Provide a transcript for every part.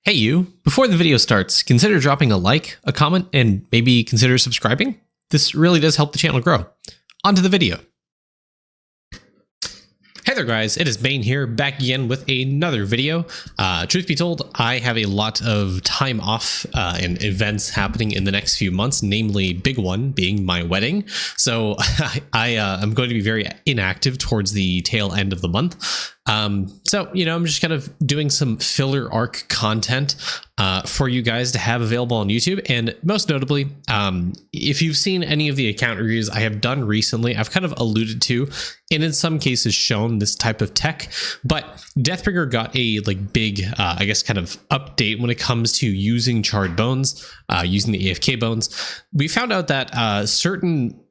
Hey you, before the video starts, consider dropping a like, a comment, and maybe consider subscribing. This really does help the channel grow. On to the video. Hey there guys, it is Bane here, back again with another video. Truth be told, I have a lot of time off and events happening in the next few months, namely big one being my wedding. So I'm going to be very inactive towards the tail end of the month. So, I'm just kind of doing some filler arc content for you guys to have available on YouTube. And most notably, if you've seen any of the account reviews I have done recently, I've kind of alluded to, and in some cases shown this type of tech, but Deathbringer got a big, I guess, kind of update when it comes to using charred bones, using the AFK bones. We found out that certain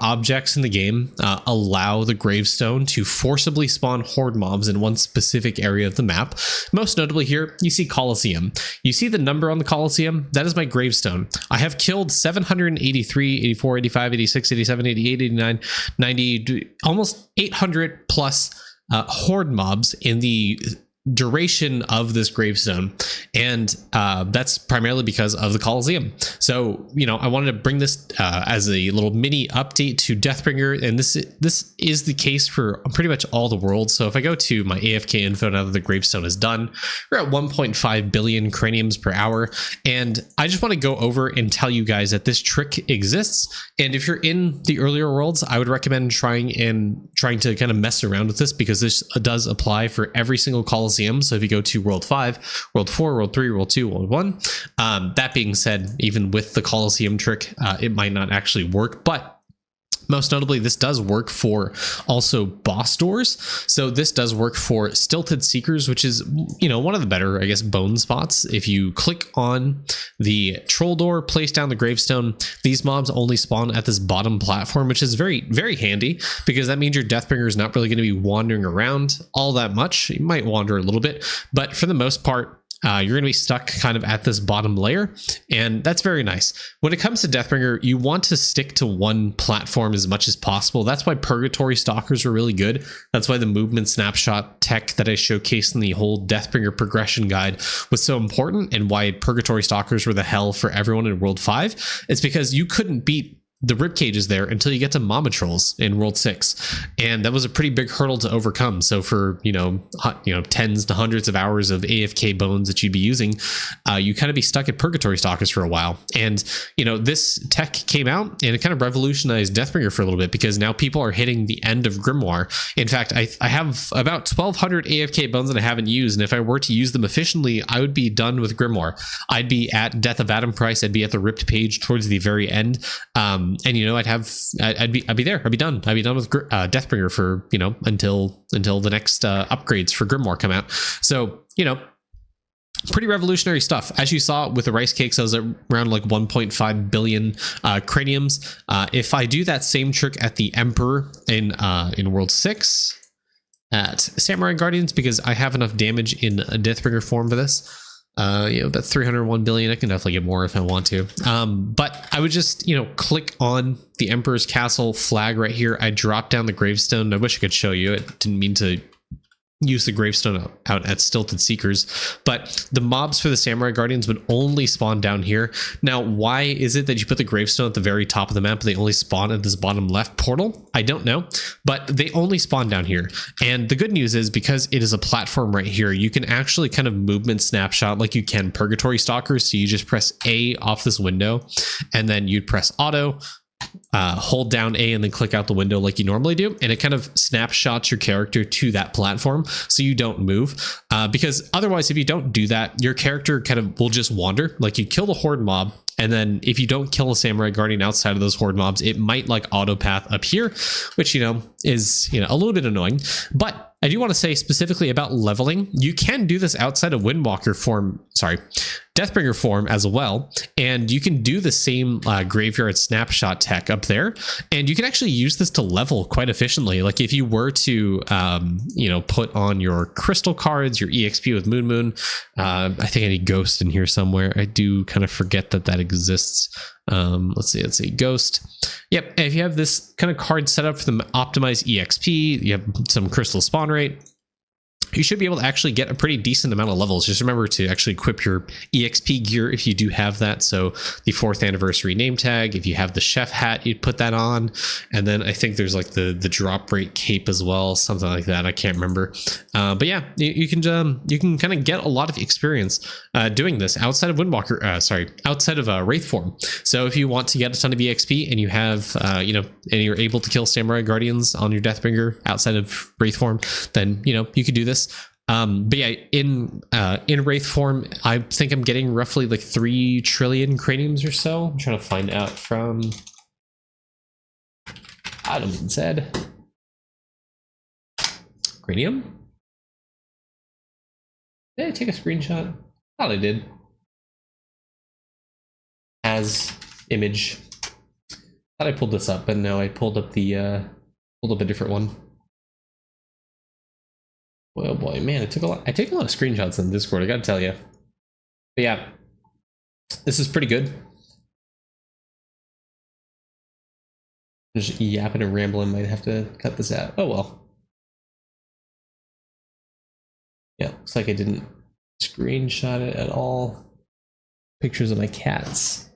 objects in the game allow the gravestone to forcibly spawn horde mobs in one specific area of the map. Most notably here, you see Coliseum. You see the number on the Coliseum? That is my gravestone. I have killed 783, 84, 85, 86, 87, 88, 89, 90, almost 800 plus horde mobs in the duration of this gravestone, and that's primarily because of the Coliseum. So I wanted to bring this as a little mini update to Deathbringer, and this is the case for pretty much all the worlds. So if I go to my AFK info now that the gravestone is done, we're at 1.5 billion craniums per hour, and I just want to go over and tell you guys that this trick exists. And if you're in the earlier worlds, I would recommend trying to kind of mess around with this, because this does apply for every single Coliseum. So if you go to World 5, World 4, World 3, World 2, World 1, that being said, even with the Coliseum trick, it might not actually work, but most notably, this does work for also boss doors. So this does work for Stilted Seekers, which is, one of the better, I guess, bone spots. If you click on the troll door, place down the gravestone, these mobs only spawn at this bottom platform, which is very, very handy, because that means your Deathbringer is not really going to be wandering around all that much. You might wander a little bit, but for the most part, you're going to be stuck kind of at this bottom layer, and that's very nice. When it comes to Deathbringer, you want to stick to one platform as much as possible. That's why Purgatory Stalkers are really good. That's why the movement snapshot tech that I showcased in the whole Deathbringer progression guide was so important, and why Purgatory Stalkers were the hell for everyone in World 5. It's because you couldn't beat the rib cages there until you get to Mama Trolls in World 6, and that was a pretty big hurdle to overcome. So for tens to hundreds of hours of AFK bones that you'd be using, you kind of be stuck at Purgatory Stalkers for a while. And this tech came out, and it kind of revolutionized Deathbringer for a little bit, because now people are hitting the end of Grimoire. In fact, I have about 1,200 AFK bones that I haven't used, and if I were to use them efficiently, I would be done with Grimoire. I'd be at Death of Adam Price. I'd be at the ripped page towards the very end. And I'd be there. I'd be done with Deathbringer for until the next upgrades for Grimoire come out. So pretty revolutionary stuff. As you saw with the rice cakes, I was at around 1.5 billion craniums. If I do that same trick at the Emperor in World 6 at Samurai Guardians, because I have enough damage in a Deathbringer form for this. About 301 billion. I can definitely get more if I want to. But I would just, click on the Emperor's Castle flag right here. I drop down the gravestone. I wish I could show you. I didn't mean to use the gravestone out at Stilted Seekers, but the mobs for the Samurai Guardians would only spawn down here. Now, why is it that you put the gravestone at the very top of the map, but they only spawn at this bottom left portal? I don't know, but they only spawn down here. And the good news is, because it is a platform right here, you can actually kind of movement snapshot like you can Purgatory Stalkers. So you just press A off this window, and then you'd press auto, hold down A, and then click out the window like you normally do, and it kind of snapshots your character to that platform so you don't move, because otherwise, if you don't do that, your character kind of will just wander. Like, you kill the horde mob, and then if you don't kill a Samurai Guardian outside of those horde mobs, it might auto path up here, which is a little bit annoying. But I do want to say specifically about leveling, you can do this outside of Windwalker form, Deathbringer form as well, and you can do the same graveyard snapshot tech up there, and you can actually use this to level quite efficiently. Like, if you were to put on your crystal cards, your EXP with Moon, I think I need Ghost in here somewhere. I do kind of forget that exists. Let's see, Ghost. Yep, if you have this kind of card set up for the optimized EXP, you have some crystal spawn rate, you should be able to actually get a pretty decent amount of levels. Just remember to actually equip your EXP gear if you do have that. So the 4th anniversary name tag, if you have the chef hat, you'd put that on. And then I think there's like the drop rate cape as well, something like that. I can't remember. But yeah, you can kind of get a lot of experience doing this outside of Windwalker, outside of Wraith form. So if you want to get a ton of EXP and you have, and you're able to kill Samurai Guardians on your Deathbringer outside of Wraith form, then, you could do this. But yeah, in Wraith form, I think I'm getting roughly like 3 trillion craniums or so. I'm trying to find out from Adam said cranium. Did I take a screenshot? Thought I did. As image. Thought I pulled this up, but no, I pulled up a different one. Oh boy, man, I take a lot of screenshots in Discord, I gotta tell you. But yeah, this is pretty good. Just yapping and rambling, might have to cut this out. Oh well. Yeah, looks like I didn't screenshot it at all. Pictures of my cats.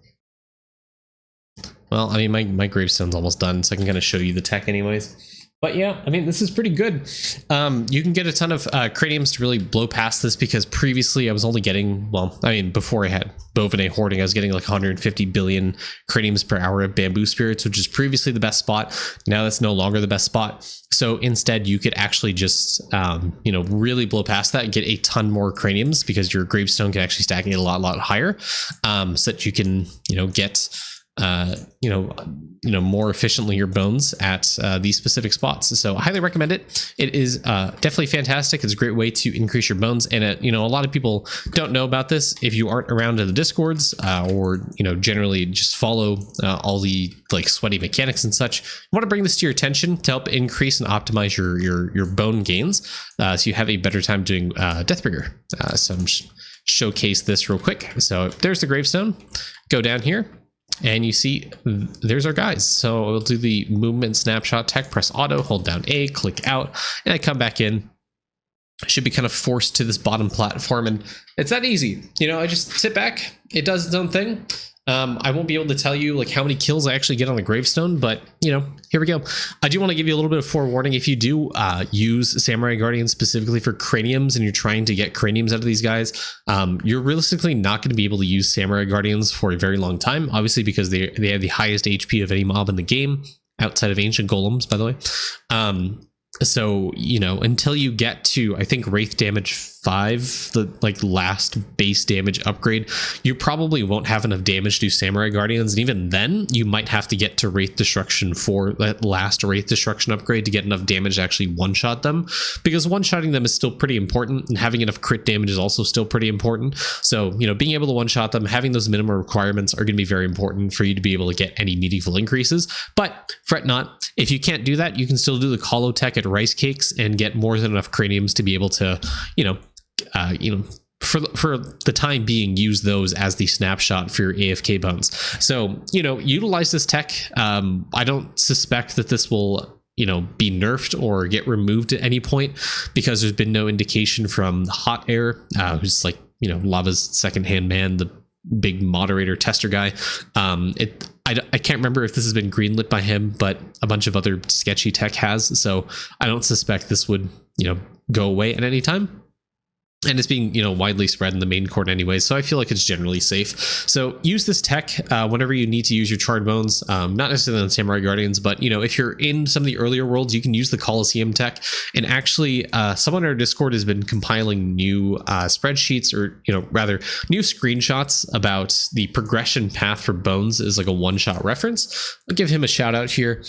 Well, I mean, my gravestone's almost done, so I can kind of show you the tech anyways. But yeah, I mean, this is pretty good. You can get a ton of craniums to really blow past this, because previously I was only getting, well, I mean, before I had Bovine hoarding, I was getting like 150 billion craniums per hour of bamboo spirits, which is previously the best spot. Now that's no longer the best spot. So instead, you could actually just, really blow past that and get a ton more craniums, because your gravestone can actually stack it a lot higher, so that you can, get more efficiently your bones at these specific spots. So I highly recommend it. It is definitely fantastic. It's a great way to increase your bones. And a lot of people don't know about this. If you aren't around in the Discords or generally just follow all the like sweaty mechanics and such, you want to bring this to your attention to help increase and optimize your bone gains, so you have a better time doing Deathbringer. So I'm just showcase this real quick. So there's the gravestone. Go down here. And you see, there's our guys. So we'll do the movement snapshot tech, press auto, hold down A, click out, and I come back in. I should be kind of forced to this bottom platform, and it's that easy. I just sit back, it does its own thing. I won't be able to tell you like how many kills I actually get on the gravestone, but here we go. I do want to give you a little bit of forewarning. If you do use Samurai Guardians specifically for craniums and you're trying to get craniums out of these guys, you're realistically not going to be able to use Samurai Guardians for a very long time, obviously, because they have the highest HP of any mob in the game, outside of ancient golems, by the way. So, until you get to, I think, Wraith damage 5, the last base damage upgrade, you probably won't have enough damage to do Samurai Guardians. And even then, you might have to get to Wraith Destruction 4, that last Wraith Destruction upgrade, to get enough damage to actually one-shot them. Because one-shotting them is still pretty important, and having enough crit damage is also still pretty important. So, being able to one-shot them, having those minimum requirements are going to be very important for you to be able to get any meaningful increases. But fret not. If you can't do that, you can still do the Colo Tech at Rice Cakes and get more than enough craniums to be able to, for the time being, use those as the snapshot for your AFK bones. So, utilize this tech. I don't suspect that this will, be nerfed or get removed at any point, because there's been no indication from Hot Air, who's like, Lava's second-hand man, the big moderator tester guy. I can't remember if this has been greenlit by him, but a bunch of other sketchy tech has. So I don't suspect this would, go away at any time. And it's being, widely spread in the main court anyway, so I feel like it's generally safe. So use this tech whenever you need to use your charred bones, not necessarily on Samurai Guardians, but, if you're in some of the earlier worlds, you can use the Coliseum tech. And actually, someone in our Discord has been compiling new spreadsheets, or, rather, new screenshots about the progression path for bones as like a one-shot reference. I'll give him a shout out here.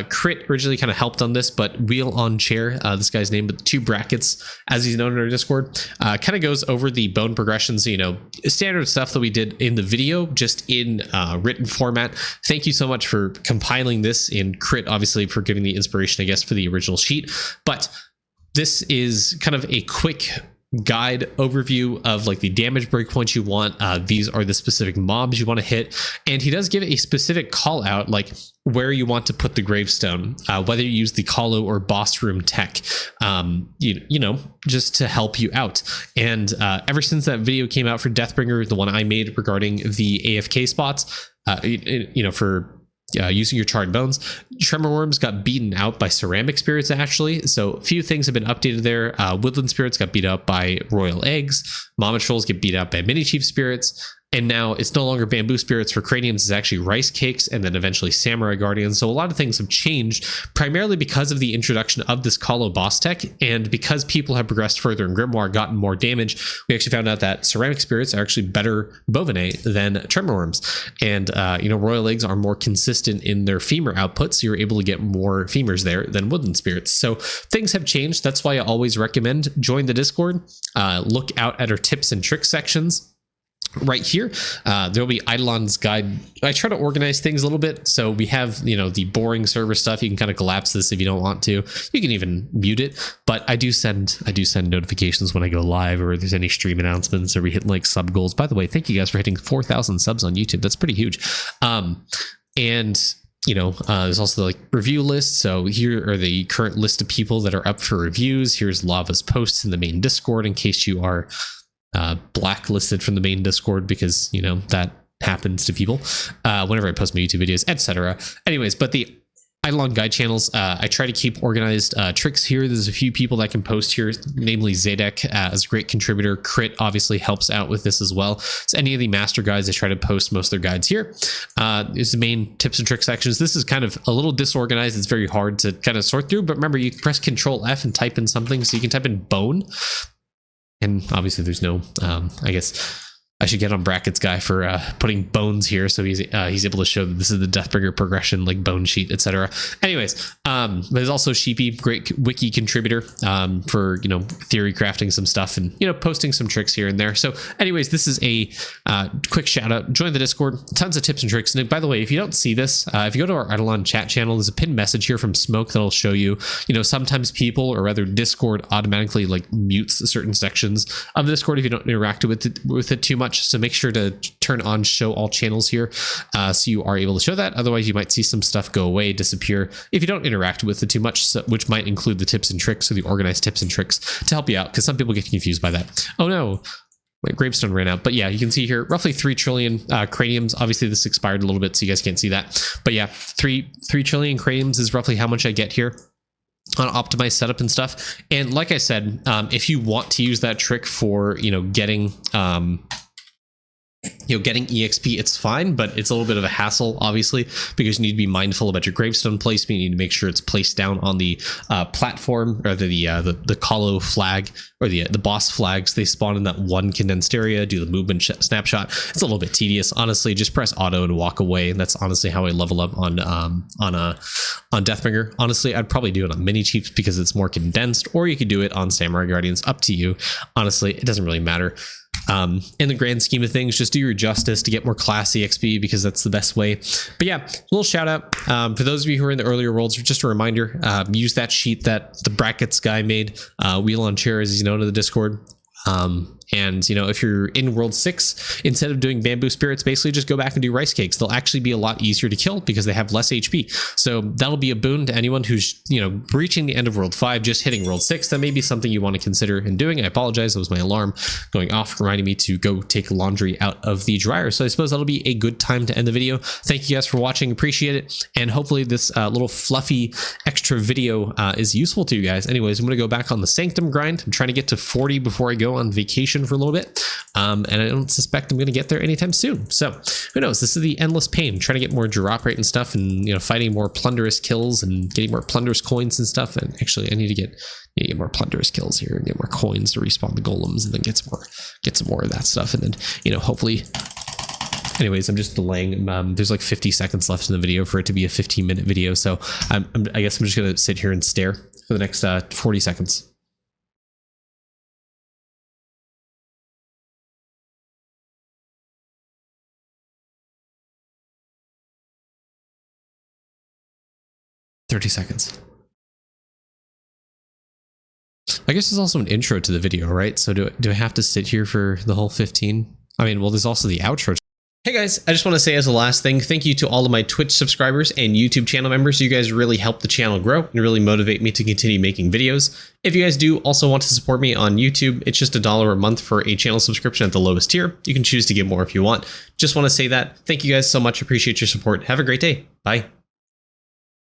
Crit originally kind of helped on this, but Wheel on Chair, this guy's name, with 2 brackets, as he's known in our Discord, kind of goes over the bone progressions, standard stuff that we did in the video, just in written format. Thank you so much for compiling this, in Crit, obviously, for giving the inspiration, I guess, for the original sheet. But this is kind of a quick guide overview of like the damage breakpoints you want. These are the specific mobs you want to hit, and he does give a specific call out like where you want to put the gravestone, whether you use the Colo or boss room tech, you know, just to help you out. And ever since that video came out for Deathbringer, the one I made regarding the AFK spots, you know, for using your charred bones, tremor worms got beaten out by ceramic spirits actually. So a few things have been updated there. Woodland spirits got beat up by royal eggs. Mama trolls get beat up by mini chief spirits. And now it's no longer bamboo spirits for craniums, it's actually rice cakes, and then eventually samurai guardians. So a lot of things have changed, primarily because of the introduction of this Colo boss tech, and because people have progressed further in Grimoire, gotten more damage. We actually found out that ceramic spirits are actually better Bovine than tremor worms, and you know, royal eggs are more consistent in their femur output, so you're able to get more femurs there than woodland spirits. So things have changed. That's why I always recommend join the Discord. Look out at our tips and tricks sections. Right here, there'll be Idleon's guide. I try to organize things a little bit. So we have, you know, the boring server stuff. You can kind of collapse this if you don't want to. You can even mute it. But I do send notifications when I go live, or if there's any stream announcements, or we hit like sub goals. By the way, thank you guys for hitting 4,000 subs on YouTube. That's pretty huge. And you know, there's also like review lists. So here are the current list of people that are up for reviews. Here's Lava's posts in the main Discord in case you are blacklisted from the main Discord, because you know that happens to people whenever I post my YouTube videos, etc. Anyways, but the Idleon guide channels, I try to keep organized. Tricks here, there's a few people that can post here, namely Zadek as a great contributor. Crit obviously helps out with this as well. So any of the master guides, I try to post most of their guides here. Is the main tips and tricks sections. This is kind of a little disorganized. It's very hard to kind of sort through, but remember, you can press Control F and type in something. So you can type in bone. And obviously there's no, I guess I should get on Brackets guy for putting bones here, so he's able to show that this is the Deathbringer progression, like bone sheet, etc. Anyways, but there's also Sheepy, great wiki contributor for, you know, theory crafting some stuff and, you know, posting some tricks here and there. So anyways, this is a quick shout out. Join the Discord, tons of tips and tricks. And by the way, if you don't see this, if you go to our Idleon chat channel, there's a pinned message here from Smoke that'll show you, you know, sometimes people, or rather Discord, automatically like mutes certain sections of the Discord if you don't interact with it too much. So make sure to turn on show all channels here, so you are able to show that. Otherwise you might see some stuff go away, disappear if you don't interact with it too much, so, which might include the tips and tricks, or the organized tips and tricks to help you out, because some people get confused by that. Oh no, my gravestone ran out. But yeah, you can see here roughly 3 trillion craniums. Obviously this expired a little bit, so you guys can't see that, but yeah, 3 trillion craniums is roughly how much I get here on optimized setup and stuff. And like I said, if you want to use that trick for, you know, getting getting EXP, it's fine, but it's a little bit of a hassle, obviously, because you need to be mindful about your gravestone placement. You need to make sure it's placed down on the platform, or the Colo flag, or the boss flags. They spawn in that one condensed area. Do the movement snapshot. It's a little bit tedious, honestly. Just press auto and walk away. And that's honestly how I level up on Deathbringer. Honestly, I'd probably do it on mini chiefs because it's more condensed, or you could do it on samurai guardians. Up to you. Honestly, it doesn't really matter. In the grand scheme of things, just do your justice to get more class EXP, because that's the best way. But yeah, a little shout out for those of you who are in the earlier worlds. Just a reminder, use that sheet that the Brackets guy made, wheel on chair, as he's known in the Discord. And you know, if you're in world 6, instead of doing bamboo spirits, basically just go back and do rice cakes. They'll actually be a lot easier to kill because they have less HP. So that'll be a boon to anyone who's, you know, reaching the end of world 5, just hitting world 6. That may be something you want to consider in doing. I apologize, that was my alarm going off, reminding me to go take laundry out of the dryer. So I suppose that'll be a good time to end the video. Thank you guys for watching, appreciate it, and hopefully this little fluffy extra video is useful to you guys. Anyways, I'm gonna go back on the Sanctum grind. I'm trying to get to 40 before I go on vacation for a little bit, and I don't suspect I'm going to get there anytime soon. So who knows? This is the endless pain, trying to get more drop rate and stuff, and, you know, fighting more plunderous kills and getting more plunderous coins and stuff. And actually, I need to get more plunderous kills here and get more coins to respawn the golems, and then get some more of that stuff, and then, you know, hopefully. Anyways, I'm just delaying. There's like 50 seconds left in the video for it to be a 15-minute video, so I guess I'm just going to sit here and stare for the next 40 seconds. I guess there's also an intro to the video, right? So do I have to sit here for the whole 15? I mean, well, there's also the outro. Hey guys, I just want to say as a last thing, thank you to all of my Twitch subscribers and YouTube channel members. You guys really help the channel grow and really motivate me to continue making videos. If you guys do also want to support me on YouTube, it's just $1 a month for a channel subscription at the lowest tier. You can choose to give more if you want. Just want to say that. Thank you guys so much. Appreciate your support. Have a great day. Bye.